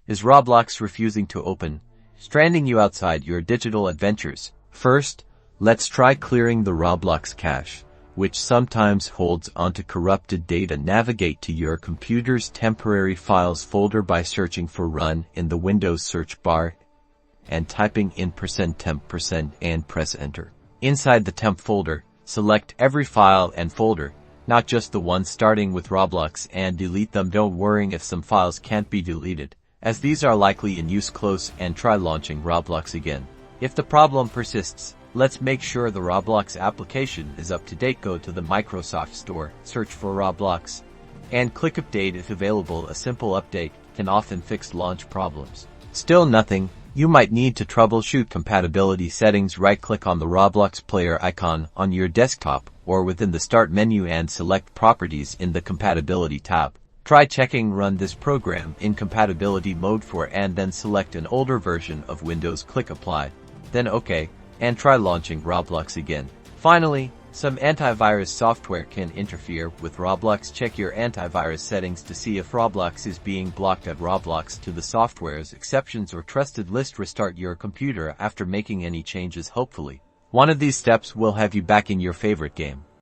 Is Roblox refusing to open, stranding you outside your digital adventures? First, let's try clearing the Roblox cache, which sometimes holds onto corrupted data. Navigate to your computer's temporary files folder by searching for Run in the Windows search bar and typing in %temp% and press enter. Inside the temp folder, select every file and folder, not just the ones starting with Roblox, and delete them. Don't worry if some files can't be deleted, as these are likely in use. Close and try launching Roblox again. If the problem persists, let's make sure the Roblox application is up to date. Go to the Microsoft Store, search for Roblox, and click Update if available. A simple update can often fix launch problems. Still nothing? You might need to troubleshoot compatibility settings. Right-click on the Roblox player icon on your desktop or within the Start menu and select Properties in the Compatibility tab. Try checking Run this program in compatibility mode and then select an older version of Windows. Click Apply, then OK, and try launching Roblox again. Finally, some antivirus software can interfere with Roblox. Check your antivirus settings to see if Roblox is being blocked. Add Roblox to the software's exceptions or trusted list. Restart your computer after making any changes. Hopefully, one of these steps will have you back in your favorite game.